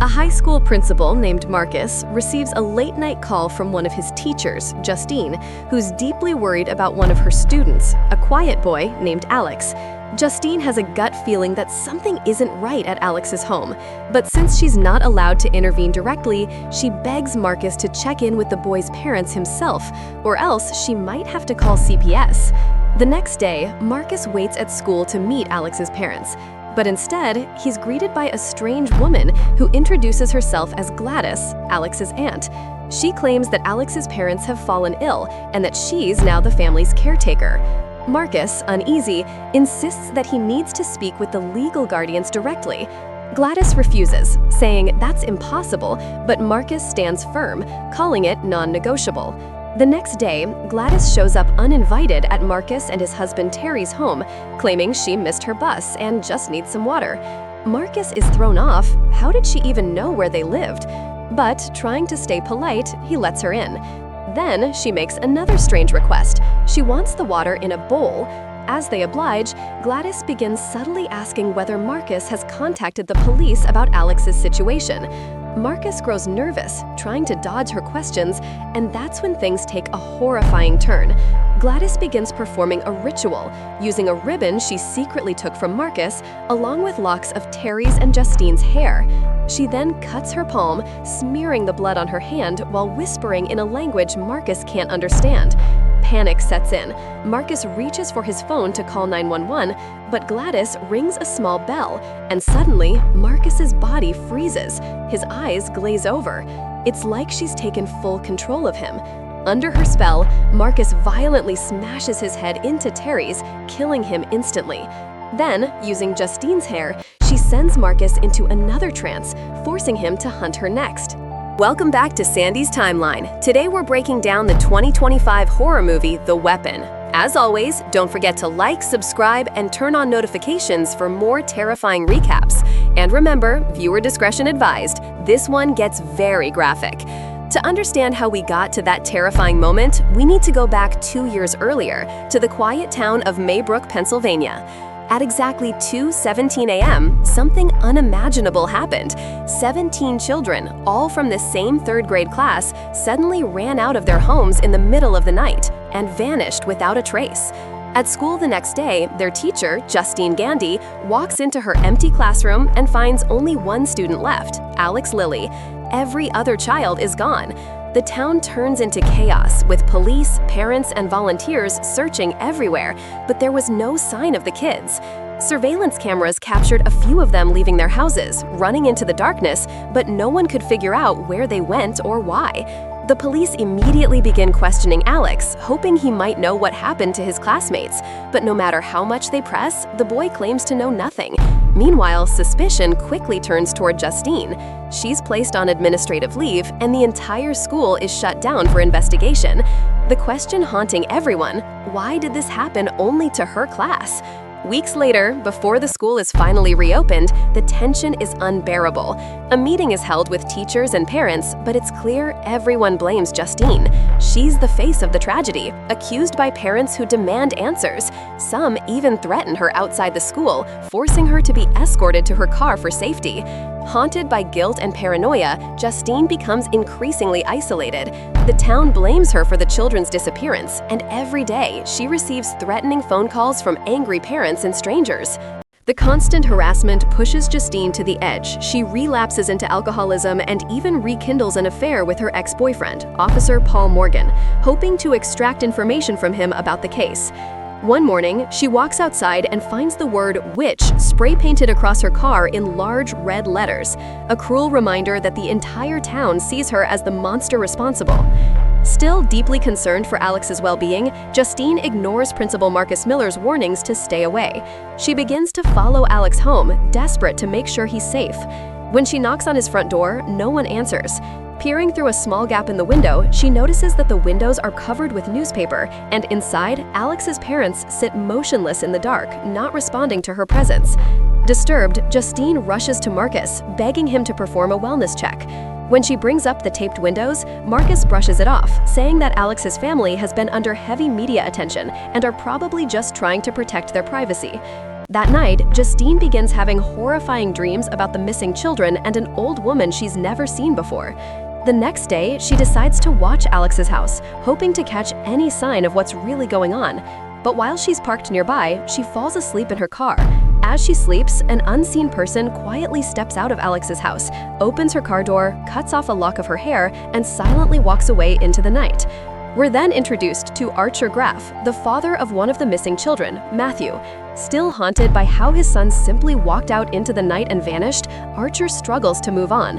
A high school principal named Marcus receives a late-night call from one of his teachers, Justine, who's deeply worried about one of her students, a quiet boy named Alex. Justine has a gut feeling that something isn't right at Alex's home, but since she's not allowed to intervene directly, she begs Marcus to check in with the boy's parents himself, or else she might have to call CPS. The next day, Marcus waits at school to meet Alex's parents. But instead, he's greeted by a strange woman who introduces herself as Gladys, Alex's aunt. She claims that Alex's parents have fallen ill and that she's now the family's caretaker. Marcus, uneasy, insists that he needs to speak with the legal guardians directly. Gladys refuses, saying that's impossible, but Marcus stands firm, calling it non-negotiable. The next day, Gladys shows up uninvited at Marcus and his husband Terry's home, claiming she missed her bus and just needs some water. Marcus is thrown off. How did she even know where they lived? But, trying to stay polite, he lets her in. Then, she makes another strange request. She wants the water in a bowl. As they oblige, Gladys begins subtly asking whether Marcus has contacted the police about Alex's situation. Marcus grows nervous, trying to dodge her questions, and that's when things take a horrifying turn. Gladys begins performing a ritual, using a ribbon she secretly took from Marcus, along with locks of Terry's and Justine's hair. She then cuts her palm, smearing the blood on her hand while whispering in a language Marcus can't understand. Panic sets in. Marcus reaches for his phone to call 911, but Gladys rings a small bell, and suddenly, Marcus's body freezes. His eyes glaze over. It's like she's taken full control of him. Under her spell, Marcus violently smashes his head into Terry's, killing him instantly. Then, using Justine's hair, she sends Marcus into another trance, forcing him to hunt her next. Welcome back to Sandy's Timeline. Today we're breaking down the 2025 horror movie, The Weapon. As always, don't forget to like, subscribe, and turn on notifications for more terrifying recaps. And remember, viewer discretion advised, this one gets very graphic. To understand how we got to that terrifying moment, we need to go back 2 years earlier, to the quiet town of Maybrook, Pennsylvania. At exactly 2:17 a.m., something unimaginable happened. 17 children, all from the same third-grade class, suddenly ran out of their homes in the middle of the night and vanished without a trace. At school the next day, their teacher, Justine Gandy, walks into her empty classroom and finds only one student left, Alex Lilly. Every other child is gone. The town turns into chaos, with police, parents, and volunteers searching everywhere, but there was no sign of the kids. Surveillance cameras captured a few of them leaving their houses, running into the darkness, but no one could figure out where they went or why. The police immediately begin questioning Alex, hoping he might know what happened to his classmates, but no matter how much they press, the boy claims to know nothing. Meanwhile, suspicion quickly turns toward Justine. She's placed on administrative leave, and the entire school is shut down for investigation. The question haunting everyone, why did this happen only to her class? Weeks later, before the school is finally reopened, the tension is unbearable. A meeting is held with teachers and parents, but it's clear everyone blames Justine. She's the face of the tragedy, accused by parents who demand answers. Some even threaten her outside the school, forcing her to be escorted to her car for safety. Haunted by guilt and paranoia, Justine becomes increasingly isolated. The town blames her for the children's disappearance, and every day she receives threatening phone calls from angry parents and strangers. The constant harassment pushes Justine to the edge. She relapses into alcoholism and even rekindles an affair with her ex-boyfriend, Officer Paul Morgan, hoping to extract information from him about the case. One morning, she walks outside and finds the word witch spray-painted across her car in large red letters, a cruel reminder that the entire town sees her as the monster responsible. Still deeply concerned for Alex's well-being, Justine ignores Principal Marcus Miller's warnings to stay away. She begins to follow Alex home, desperate to make sure he's safe. When she knocks on his front door, no one answers. Peering through a small gap in the window, she notices that the windows are covered with newspaper, and inside, Alex's parents sit motionless in the dark, not responding to her presence. Disturbed, Justine rushes to Marcus, begging him to perform a wellness check. When she brings up the taped windows, Marcus brushes it off, saying that Alex's family has been under heavy media attention and are probably just trying to protect their privacy. That night, Justine begins having horrifying dreams about the missing children and an old woman she's never seen before. The next day, she decides to watch Alex's house, hoping to catch any sign of what's really going on. But while she's parked nearby, she falls asleep in her car. As she sleeps, an unseen person quietly steps out of Alex's house, opens her car door, cuts off a lock of her hair, and silently walks away into the night. We're then introduced to Archer Graff, the father of one of the missing children, Matthew. Still haunted by how his son simply walked out into the night and vanished, Archer struggles to move on.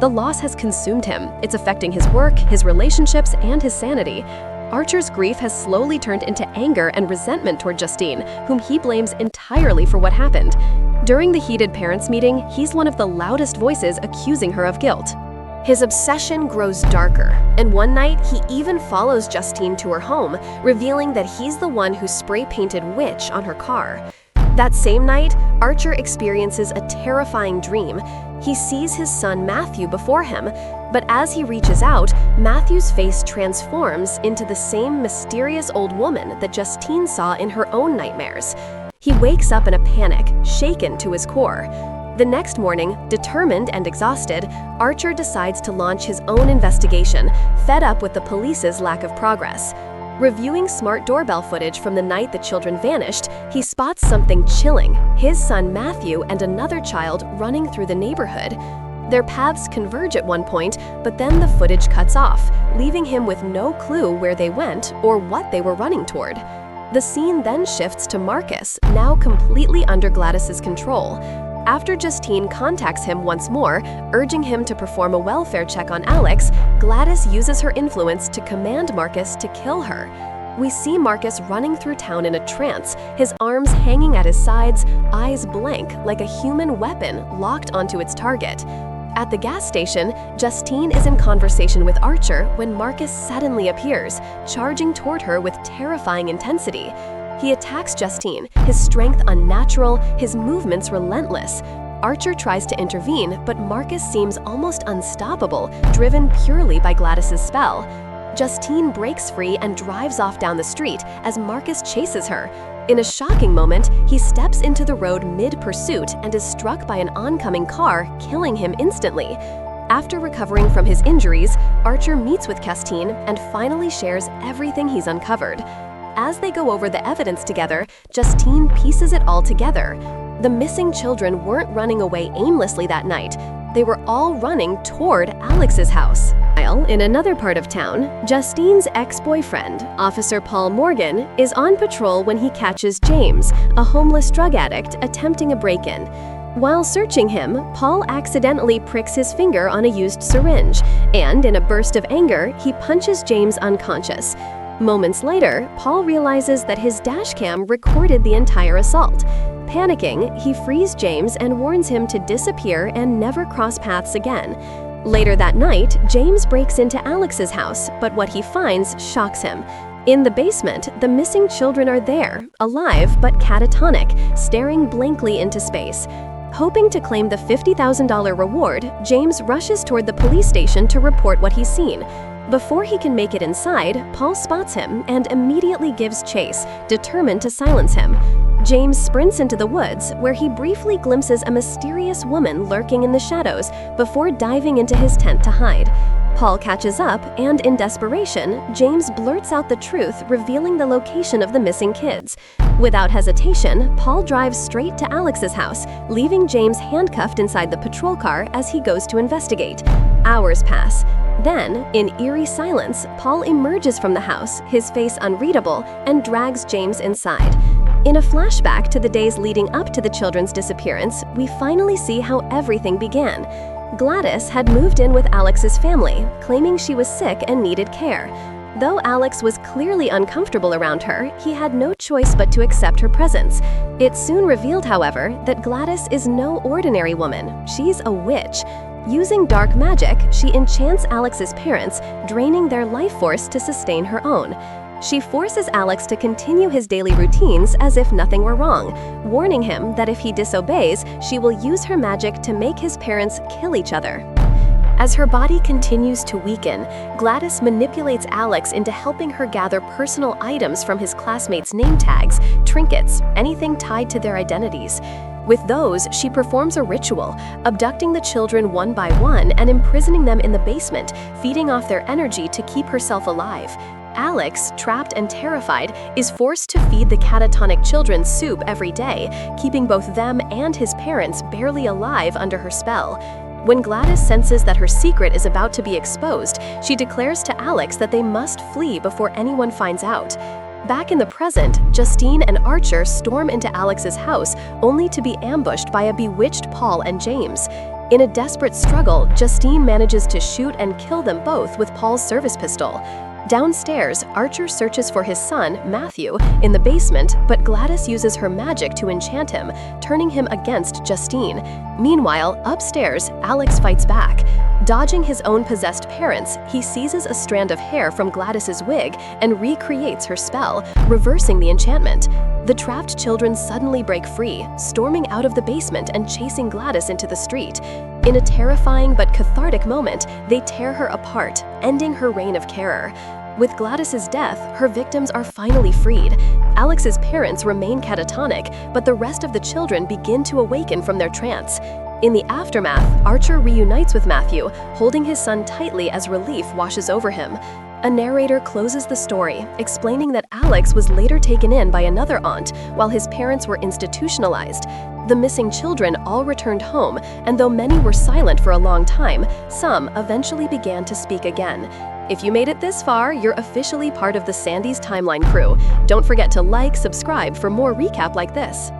The loss has consumed him. It's affecting his work, his relationships, and his sanity. Archer's grief has slowly turned into anger and resentment toward Justine, whom he blames entirely for what happened. During the heated parents' meeting, he's one of the loudest voices accusing her of guilt. His obsession grows darker, and one night he even follows Justine to her home, revealing that he's the one who spray-painted Witch on her car. That same night, Archer experiences a terrifying dream. He sees his son Matthew before him, but as he reaches out, Matthew's face transforms into the same mysterious old woman that Justine saw in her own nightmares. He wakes up in a panic, shaken to his core. The next morning, determined and exhausted, Archer decides to launch his own investigation, fed up with the police's lack of progress. Reviewing smart doorbell footage from the night the children vanished, he spots something chilling: his son Matthew and another child running through the neighborhood. Their paths converge at one point, but then the footage cuts off, leaving him with no clue where they went or what they were running toward. The scene then shifts to Marcus, now completely under Gladys's control. After Justine contacts him once more, urging him to perform a welfare check on Alex, Gladys uses her influence to command Marcus to kill her. We see Marcus running through town in a trance, his arms hanging at his sides, eyes blank like a human weapon locked onto its target. At the gas station, Justine is in conversation with Archer when Marcus suddenly appears, charging toward her with terrifying intensity. He attacks Justine, his strength unnatural, his movements relentless. Archer tries to intervene, but Marcus seems almost unstoppable, driven purely by Gladys's spell. Justine breaks free and drives off down the street as Marcus chases her. In a shocking moment, he steps into the road mid-pursuit and is struck by an oncoming car, killing him instantly. After recovering from his injuries, Archer meets with Justine and finally shares everything he's uncovered. As they go over the evidence together, Justine pieces it all together. The missing children weren't running away aimlessly that night. They were all running toward Alex's house. In another part of town, Justine's ex-boyfriend, Officer Paul Morgan, is on patrol when he catches James, a homeless drug addict, attempting a break-in. While searching him, Paul accidentally pricks his finger on a used syringe, and in a burst of anger, he punches James unconscious. Moments later, Paul realizes that his dashcam recorded the entire assault. Panicking, he frees James and warns him to disappear and never cross paths again. Later that night, James breaks into Alex's house, but what he finds shocks him. In the basement, the missing children are there, alive but catatonic, staring blankly into space. Hoping to claim the $50,000 reward, James rushes toward the police station to report what he's seen. Before he can make it inside, Paul spots him and immediately gives chase, determined to silence him. James sprints into the woods, where he briefly glimpses a mysterious woman lurking in the shadows before diving into his tent to hide. Paul catches up, and in desperation, James blurts out the truth, revealing the location of the missing kids. Without hesitation, Paul drives straight to Alex's house, leaving James handcuffed inside the patrol car as he goes to investigate. Hours pass. Then, in eerie silence, Paul emerges from the house, his face unreadable, and drags James inside. In a flashback to the days leading up to the children's disappearance, we finally see how everything began. Gladys had moved in with Alex's family, claiming she was sick and needed care. Though Alex was clearly uncomfortable around her, he had no choice but to accept her presence. It soon revealed, however, that Gladys is no ordinary woman. She's a witch. Using dark magic, she enchants Alex's parents, draining their life force to sustain her own. She forces Alex to continue his daily routines as if nothing were wrong, warning him that if he disobeys, she will use her magic to make his parents kill each other. As her body continues to weaken, Gladys manipulates Alex into helping her gather personal items from his classmates' name tags, trinkets, anything tied to their identities. With those, she performs a ritual, abducting the children one by one and imprisoning them in the basement, feeding off their energy to keep herself alive. Alex, trapped and terrified, is forced to feed the catatonic children soup every day, keeping both them and his parents barely alive under her spell. When Gladys senses that her secret is about to be exposed, she declares to Alex that they must flee before anyone finds out. Back in the present, Justine and Archer storm into Alex's house only to be ambushed by a bewitched Paul and James. In a desperate struggle, Justine manages to shoot and kill them both with Paul's service pistol. Downstairs, Archer searches for his son, Matthew, in the basement, but Gladys uses her magic to enchant him, turning him against Justine. Meanwhile, upstairs, Alex fights back. Dodging his own possessed parents, he seizes a strand of hair from Gladys's wig and recreates her spell, reversing the enchantment. The trapped children suddenly break free, storming out of the basement and chasing Gladys into the street. In a terrifying but cathartic moment, they tear her apart, ending her reign of terror. With Gladys's death, her victims are finally freed. Alex's parents remain catatonic, but the rest of the children begin to awaken from their trance. In the aftermath, Archer reunites with Matthew, holding his son tightly as relief washes over him. A narrator closes the story, explaining that Alex was later taken in by another aunt, while his parents were institutionalized. The missing children all returned home, and though many were silent for a long time, some eventually began to speak again. If you made it this far, you're officially part of the Sandy's Timeline crew. Don't forget to like, subscribe for more recap like this.